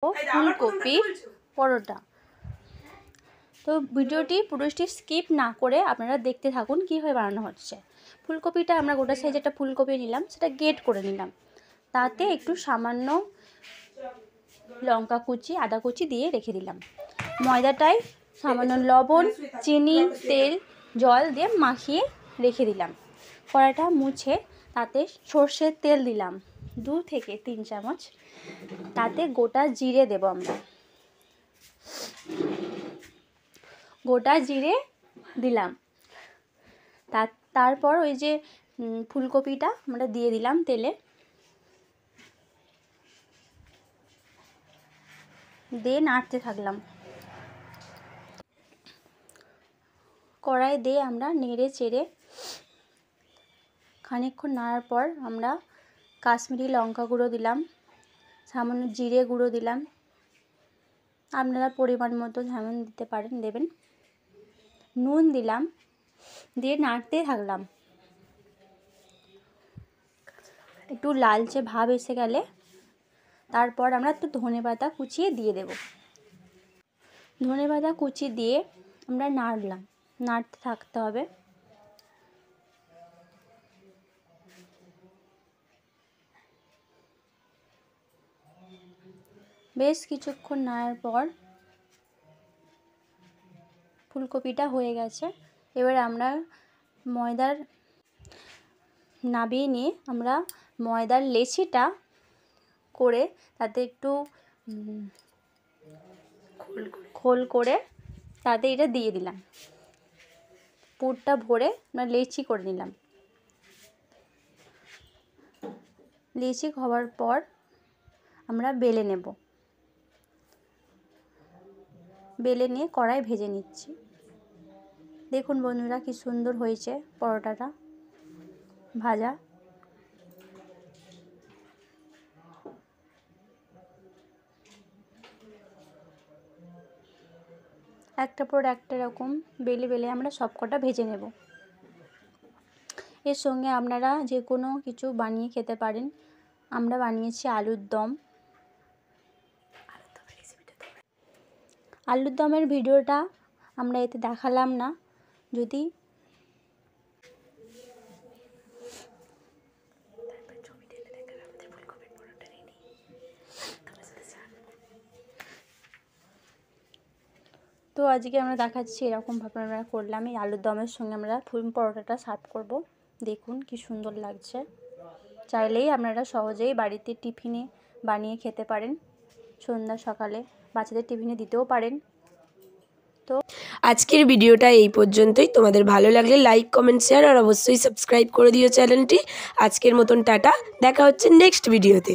ফুলকপির পরোটা। তো ভিডিওটি পুরোটি স্কিপ না করে আপনারা দেখতে থাকুন কীভাবে বানানো হচ্ছে। ফুলকপিটা আমরা গোটা সাইজ একটা ফুলকপি নিলাম, সেটা গ্রেট করে নিলাম। তাতে একটু সামান্য লঙ্কা কুচি, আদা কুচি দিয়ে রেখে দিলাম। ময়দাটায় সামান্য লবণ, চিনি, তেল, জল দিয়ে মাখিয়ে রেখে দিলাম। কড়াইটা মুছে তাতে সর্ষের তেল দিলাম 2 থেকে 3 চামচ। তাতে গোটা জিরে দেব আমরা, গোটা জিরে দিলাম। তারপর ওই যে ফুলকপিটা আমরা দিয়ে দিলাম তেলে, দিয়ে নাড়তে থাকলাম। কড়াই দিয়ে আমরা নেড়ে চেড়ে খানিকক্ষণ নাড়ার পর আমরা কাশ্মীরি লঙ্কা গুঁড়ো দিলাম, সামান্য জিরে গুঁড়ো দিলাম, আপনারা পরিমাণ মতো যেমন দিতে পারেন দেবেন। নুন দিলাম, দিয়ে নাড়তে থাকলাম। একটু লালচে ভাব এসে গেলে তারপর আমরা একটু ধনেপাতা কুচিয়ে দিয়ে দেব। ধনেপাতা কুচি দিয়ে আমরা নাড়লাম, নাড়তে থাকতে হবে। বেশ কিছুক্ষণ নাড়ার পর ফুলকপিটা হয়ে গেছে। এবার আমরা ময়দার নাবিয়ে নিয়ে আমরা ময়দার লেচিটা করে তাতে একটু খোল করে তাতে এটা দিয়ে দিলাম। পুরটা ভরে আমরা লেচি করে নিলাম। লেচি হওয়ার পর আমরা বেলে নেব। বেলে নিয়ে কড়াই ভেজে নিচ্ছি। দেখুন বন্ধুরা কি সুন্দর হয়েছে পরোটাটা ভাজা। একটা পর একটা রকম বেলে বেলে আমরা সবকটা ভেজে নেব। এর সঙ্গে আপনারা যে কোনো কিছু বানিয়ে খেতে পারেন। আমরা বানিয়েছি আলুর দম। আলুর দমের ভিডিওটা আমরা এতে দেখালাম না। যদি তো আজকে আমরা দেখাচ্ছি এরকমভাবে আমরা করলাম। এই আলুর দমের সঙ্গে আমরা পরোটাটা সার্ভ করব। দেখুন কি সুন্দর লাগছে। চাইলেই আপনারা সহজেই বাড়িতে টিফিনে বানিয়ে খেতে পারেন। সন্ধ্যা সকালে বাচ্চাদের টিফিনে দিতেও পারেন। তো আজকের ভিডিওটা এই পর্যন্তই। তোমাদের ভালো লাগলে লাইক, কমেন্ট, শেয়ার আর অবশ্যই সাবস্ক্রাইব করে দিও চ্যানেলটি। আজকের মতন টাটা, দেখা হচ্ছে নেক্সট ভিডিওতে।